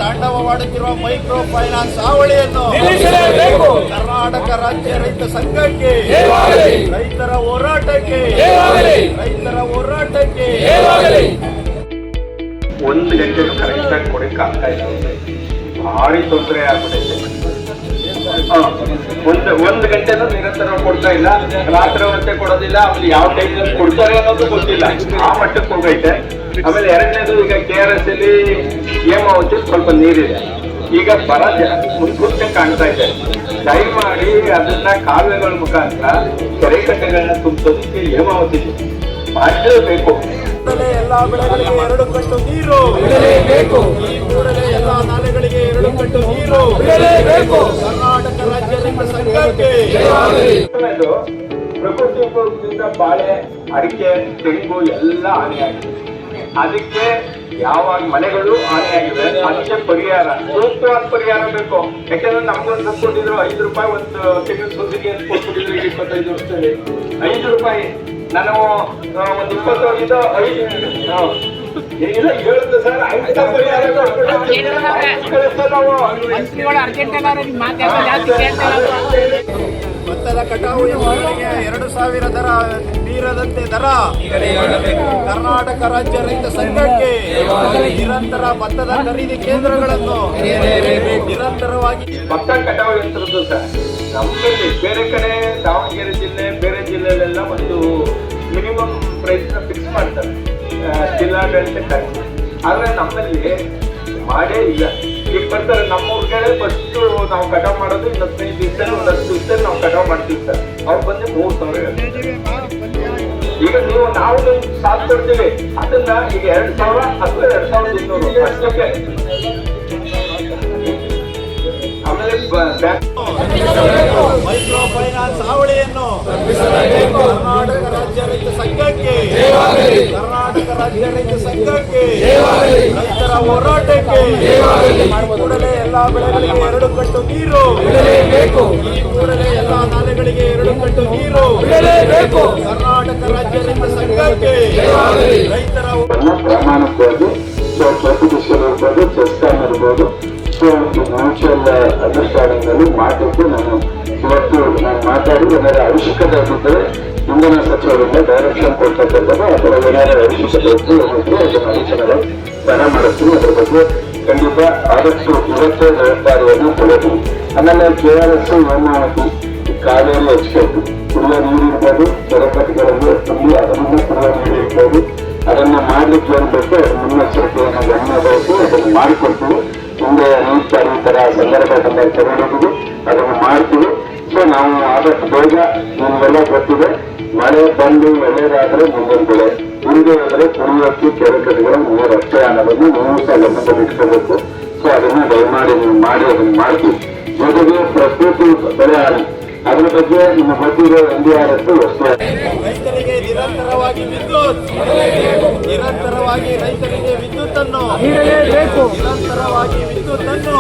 ತಾಂಡವವಾಡುತ್ತಿರುವ micro finance ಹಾವಳಿಯನ್ನು Karnataka ರಾಜ್ಯ ರೈತ ಸಂಘಕ್ಕೆ, ರೈತರ ಹೋರಾಟಕ್ಕೆ, ಒಂದು ಗಂಟೆ ಕರೆಕ್ಟ್ ಆಗಿ ಕೊಡಕ್ಕೆ ಆಗ್ತಾ ಇಲ್ಲ. ಭಾರಿ ತೊಂದರೆ ಆಗ್ಬಿಟ್ಟೈತೆ. ಒಂದು ಗಂಟೆನೂ ನಿರಂತರ ಕೊಡ್ತಾ ಇಲ್ಲ, ರಾತ್ರಿ ಹೊತ್ತೆ ಕೊಡೋದಿಲ್ಲ. ಆಮೇಲೆ ಯಾವ ಟೈಮ್ನಲ್ಲಿ ಕೊಡ್ತಾರೆ ಅನ್ನೋದು ಗೊತ್ತಿಲ್ಲ, ಆ ಮಟ್ಟಕ್ಕೆ ಹೋಗೈತೆ. ಆಮೇಲೆ ಎರಡನೇದು, ಈಗ KRS ಅಲ್ಲಿ ಹೇಮಾವತಿ ಸ್ವಲ್ಪ ನೀರಿದೆ, ಈಗ ಬರ ಮುನ್ಸೂಚನೆ ಕಾಣ್ತಾ ಇದೆ. ದಯಮಾಡಿ ಅದನ್ನ ಕಾಲುವೆಗಳ ಮುಖಾಂತರ ಕೆರೆ ಕಟ್ಟೆಗಳನ್ನ ತುಂಬಿಸೋದಕ್ಕೆ ಹೇಮಾವತಿ ಮಾಡಲೇಬೇಕು. ಎಲ್ಲಾ ಬೆಳೆಗಳಿಗೆ 2 ಕಟ್ಟು ನೀರು ಬಿಡಲೇಬೇಕು. ಈ ಕೂಡಲೇ ಎಲ್ಲಾ ನಾಲೆಗಳಿಗೆ 2 ಕಟ್ಟು ನೀರು ಬಿಡಲೇಬೇಕು. ಕರ್ನಾಟಕ ರಾಜ್ಯ ರೈತ ಸಂಘಕ್ಕೆ. ಪ್ರಕೃತಿ ವಿಕೋಪದಿಂದ ಬಾಳೆ, ಅಡಿಕೆ, ತೆಂಗು ಎಲ್ಲ ಹಾನಿಯಾಗಿದೆ. ಅದಕ್ಕೆ ಯಾವಾಗ ಮನೆಗಳು ಹಾನಿಯಾಗಿವೆ ಅದಕ್ಕೆ ಪರಿಹಾರ, ಸೂಕ್ತವಾದ ಪರಿಹಾರ ಬೇಕು. ಯಾಕಂದ್ರೆ ನಮ್ಗೊಂದು ಕೊಟ್ಟಿದ್ರು 5 ರೂಪಾಯಿ ಒಂದು ತೆಂಗಿನ ಸೊಸಿಗೆ ಕೊಟ್ಟಿದ್ರು 25 ವರ್ಷದಲ್ಲಿ 5 ರೂಪಾಯಿ. ನಾನು ಒಂದು 20 ಇದು 5 ಹೇಳುತ್ತೆ ಸರ್. ಭತ್ತದ ಕಟಾವು ಯಂತ್ರಗಳಿಗೆ 2,000 ದರ ಮೀರದಂತೆ ದರ. ಕರ್ನಾಟಕ ರಾಜ್ಯ ರೈತ ಸಂಘಕ್ಕೆ ನಿರಂತರ ಭತ್ತದ ಖರೀದಿ ಕೇಂದ್ರಗಳನ್ನು ನಿರಂತರವಾಗಿ. ಭತ್ತ ಕಟಾವು ಯಂತ್ರದ್ದು ಸರ್ ನಮ್ಮಲ್ಲಿ ಬೇರೆ ಕಡೆ ದಾವಣಗೆರೆ ಜಿಲ್ಲೆ, ಬೇರೆ ಜಿಲ್ಲೆಯಲ್ಲೆಲ್ಲ ಒಂದು ಮಿನಿಮಮ್ ಪ್ರೈಸ್ ಫಿಕ್ಸ್ ಮಾಡ್ತಾರೆ, ಜಿಲ್ಲಾಡಳಿತ. ಆದ್ರೆ ನಮ್ಮಲ್ಲಿ ಮಾಡೇ ಇಲ್ಲ. ಈಗ ಬರ್ತಾರೆ ನಮ್ಮೂರ್ಗೆ ಫಸ್ಟ್ ನಾವು ಕಟಾವ್ ಮಾಡೋದು 15 ದಿವಸ, 10 ದಿವಸದಲ್ಲಿ ನಾವು ಕಟಾವ್ ಮಾಡ್ತೀವಿ ಸರ್. ಅವ್ರು ಬಂದು 3,000. ಈಗ ನಾವು ಸಾಥ್ ಕೊಡ್ತೀವಿ, ಅದನ್ನ ಈಗ 2,000 ಅಥವಾ 2,200 ಅಷ್ಟಕ್ಕೆ. ಆಮೇಲೆ ಮೈಕ್ರೋ ಫೈನಾನ್ಸ್ ಹಾವಳಿಯನ್ನು ಕರ್ನಾಟಕ ರಾಜ್ಯ ರೈತ ಸಂಘಕ್ಕೆ, ಕರ್ನಾಟಕ ರಾಜ್ಯ ರೈತ ಸಂಘಕ್ಕೆ, ರೈತರ ಹೋರಾಟಕ್ಕೆ. ಕೂಡಲೇ ಎಲ್ಲಾ ಬೆಳೆಗಳಿಗೆ 2 ಕಟ್ಟು ನೀರು ಬಿಡಲೇಬೇಕು. ಈ ಕೂಡಲೇ ಎಲ್ಲಾ ನಾಲೆಗಳಿಗೆ 2 ಕಟ್ಟು ನೀರು ಬಿಡಲೇಬೇಕು. ಕರ್ನಾಟಕ ರಾಜ್ಯ ರೈತ ಸಂಘಕ್ಕೆ, ರೈತರ ಪ್ರಾಮಾಣಿಕವಾಗಿ ಇರ್ಬೋದು, ಚೆಸ್ಕಾನ್ ಇರ್ಬೋದು, ಮ್ಯೂಚುವಲ್ ಅಂಡರ್ಸ್ಟ್ಯಾಂಡಿಂಗ್ ಅಲ್ಲಿ ಮಾಡಲಿಕ್ಕೆ ನಾನು ಮಾತಾಡಿ ಏನಾದ್ರು ಅವಶ್ಯಕತೆ ಆಗಿದ್ದರೆ ಇಂಧನ ಸಚಿವರಿಂದ ಡೈರೆಕ್ಷನ್ ಕೊಡ್ತಕ್ಕಂಥದ್ದು, ಅಥವಾ ಏನಾದ್ರು ಅವಶ್ಯಕತೆ ಇದ್ದು ಅದನ್ನ ದರ ಮಾಡಿಸ್ತೀನಿ. ಅದ್ರ ಬಗ್ಗೆ ಖಂಡಿತ ಆದಷ್ಟು ಇವತ್ತೇ ಜವಾಬ್ದಾರಿಯನ್ನು ಕೊಡಬೇಕು. ಆಮೇಲೆ KRS, ಹೇಮಾವತಿ, ಕಾವೇರಿ ಅಚ್ಚುಕಟ್ಟು, ಕುಡಿಯುವ ನೀರು ಇರ್ಬೋದು, ಕೆರೆಕಟ್ಟೆಗಳಲ್ಲಿ ತುಂಬಿ ಅದರಿಂದ ಕುಡಿಯುವ ನೀರು ಇರ್ಬೋದು, ಅದನ್ನ ಮಾಡ್ಲಿಕ್ಕೆ ಏನ್ ಬೇಕು ಅದು ಮುನ್ನೆಚ್ಚರಿಕೆಯನ್ನು ಗಮನ ಬೇಕು, ಅದನ್ನು ಮಾಡಿಕೊಡ್ತೀವಿ. ಮುಂದೆ ಈ ತರ ಸಂದರ್ಭ ತಗೊಂಡಿದ್ದೀವಿ, ಅದನ್ನು ಮಾಡ್ತೀವಿ. ಸೊ ನಾವು ಆದಷ್ಟು ಬೇಗ ನಿಮ್ಗೆಲ್ಲ ಗೊತ್ತಿದೆ, ಮಳೆ ಬಂದು ಒಳ್ಳೆಯದಾದ್ರೆ ಮುಂದಿನ ಬೆಳೆ, ಹಿಂದೆ ಹೋದ್ರೆ ಕುಡಿಯೋಕ್ಕೆ ಕೆರೆಕಟ್ಟೆಗಳ ನೀರು ಅಷ್ಟೇ ಅನ್ನೋದನ್ನು ನೀವು ಸಹ ಗಮನದಲ್ಲಿ ಇಟ್ಕೋಬೇಕು. ಸೊ ಅದನ್ನ ದಯಮಾಡಿ ನೀವು ಮಾಡಿ ಅದನ್ನು ಮಾಡ್ತೀವಿ. ಜೊತೆಗೆ ಪ್ರಕೃತಿ ಬೆಳೆ ಹಾನಿ ಅದ್ರ ಬಗ್ಗೆ ನಿಮ್ಮ ಗೊತ್ತಿರೋ NDRF ರೈತರಿಗೆ ನಿರಂತರವಾಗಿ ವಿದ್ಯುತ್, ನಿರಂತರವಾಗಿ ರೈತರಿಗೆ ವಿದ್ಯುತ್ ಅನ್ನು, ನಿರಂತರವಾಗಿ ವಿದ್ಯುತ್ ಅನ್ನು